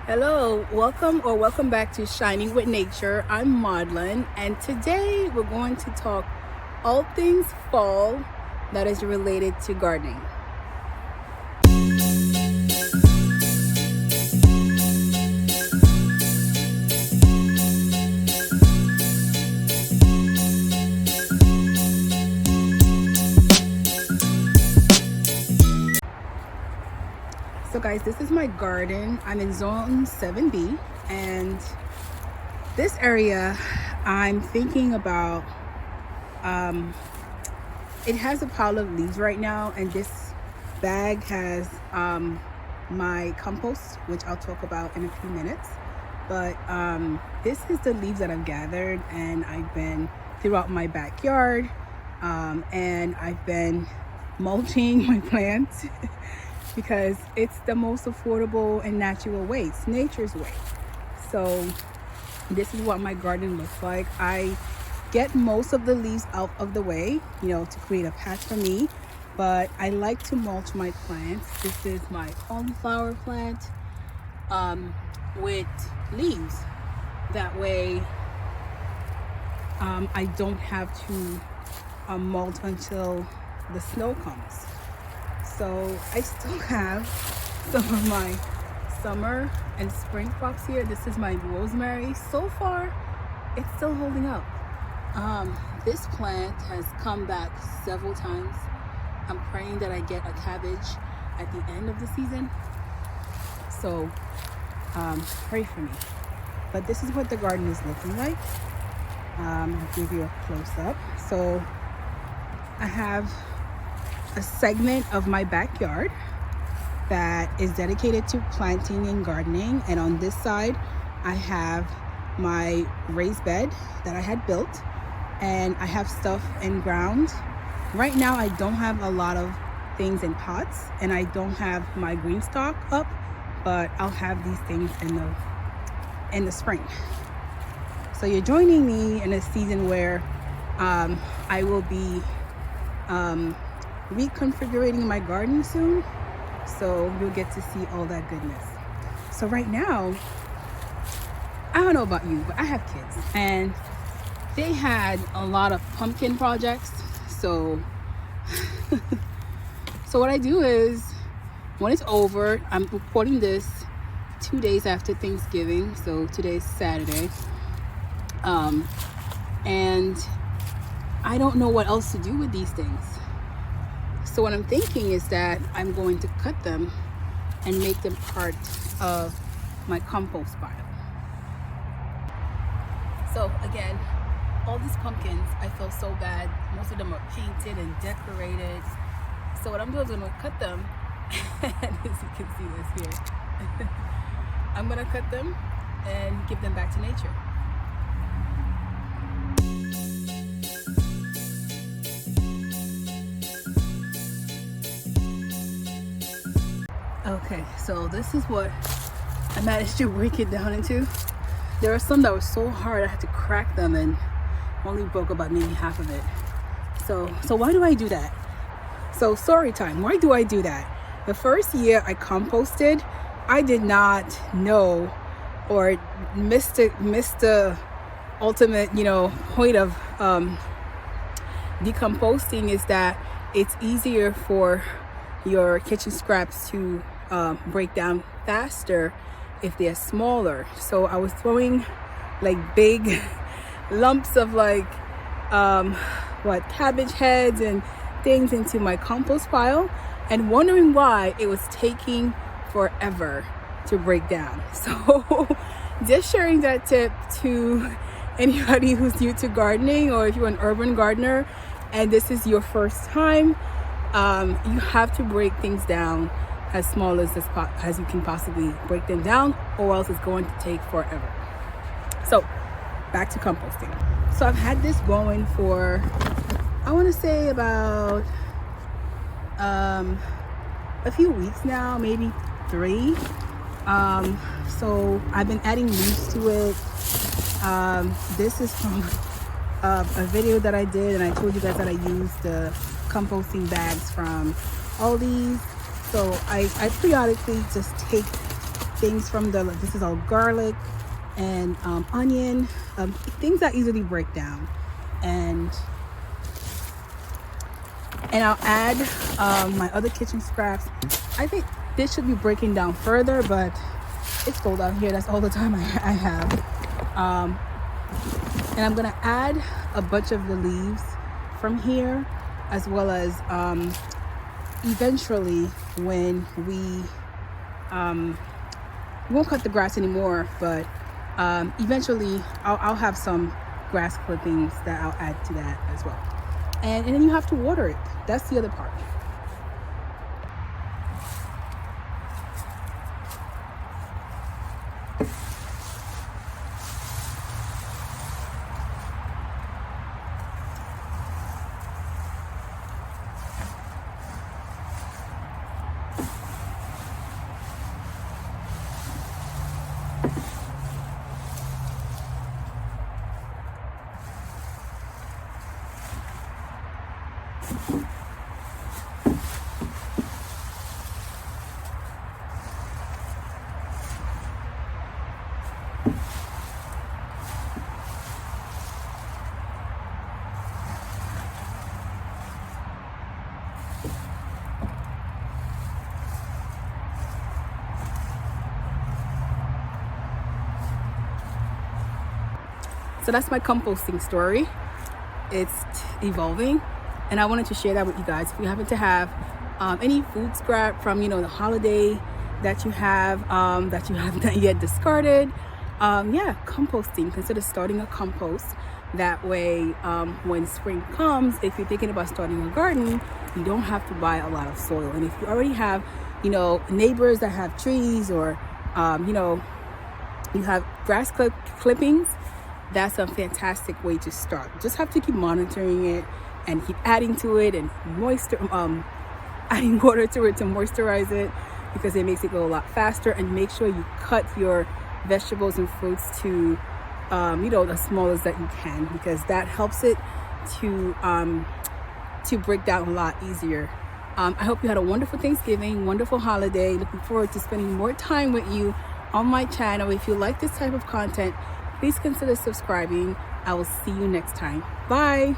Hello, welcome back to Shining with Nature. I'm Maudlin, and today we're going to talk all things fall that is related to gardening. So guys, this is my garden. I'm in zone 7B, and this area I'm thinking about, it has a pile of leaves right now, and this bag has my compost, which I'll talk about in a few minutes. But this is the leaves that I've gathered, and I've been throughout my backyard, and I've been mulching my plants because it's the most affordable and natural way. It's nature's way. So this is what my garden looks like. I get most of the leaves out of the way, to create a patch for me, but I like to mulch my plants. This is my cauliflower plant with leaves. That way I don't have to mulch until the snow comes. So I still have some of my summer and spring crops here. This is my rosemary. So far, it's still holding up. This plant has come back several times. I'm praying that I get a cabbage at the end of the season. So pray for me. But this is what the garden is looking like. I'll give you a close-up. So I have a segment of my backyard that is dedicated to planting and gardening, and on this side I have my raised bed that I had built, and I have stuff in ground. Right now I don't have a lot of things in pots, and I don't have my green stalk up, but I'll have these things in the spring. So you're joining me in a season where I will be reconfiguring my garden soon, so you'll get to see all that goodness. So right now, I don't know about you, but I have kids, and they had a lot of pumpkin projects. So what I do is, when it's over, I'm recording this 2 days after Thanksgiving, so today's Saturday, and I don't know what else to do with these things. So what I'm thinking is that I'm going to cut them and make them part of my compost pile. So again, all these pumpkins, I feel so bad. Most of them are painted and decorated. So what I'm doing is I'm gonna cut them, and as you can see this here, I'm gonna cut them and give them back to nature. Okay, so this is what I managed to break it down into. There are some that were so hard I had to crack them, and only broke about maybe half of it. So why do I do that? So story time. Why do I do that? The first year I composted, I did not know or missed the ultimate, point of decomposting is that it's easier for your kitchen scraps to break down faster if they're smaller. So I was throwing like big lumps of cabbage heads and things into my compost pile, and wondering why it was taking forever to break down. So just sharing that tip to anybody who's new to gardening, or if you're an urban gardener and this is your first time, you have to break things down as small as you can possibly break them down, or else it's going to take forever. So back to composting. So I've had this going for, I want to say about a few weeks now, maybe 3. So I've been adding leaves to it. This is from a video that I did, and I told you guys that I used the composting bags from Aldi's. So I periodically just take things from this is all garlic and onion, things that easily break down. And I'll add my other kitchen scraps. I think this should be breaking down further, but it's cold out here. That's all the time I have. And I'm gonna add a bunch of the leaves from here, as well as eventually when we won't cut the grass anymore, but eventually I'll have some grass clippings that I'll add to that as well. And then you have to water it. That's the other part. So that's my composting story. It's evolving, and I wanted to share that with you guys. If you happen to have any food scrap from the holiday that you have not yet discarded, yeah, composting. Consider starting a compost. That way, when spring comes, if you're thinking about starting a garden, you don't have to buy a lot of soil. And if you already have neighbors that have trees, or you have grass clippings, that's a fantastic way to start. Just have to keep monitoring it and keep adding to it, and adding water to it to moisturize it, because it makes it go a lot faster. And make sure you cut your vegetables and fruits to the smallest that you can, because that helps it to break down a lot easier. I hope you had a wonderful Thanksgiving, wonderful holiday. Looking forward to spending more time with you on my channel. If you like this type of content, please consider subscribing. I will see you next time. Bye.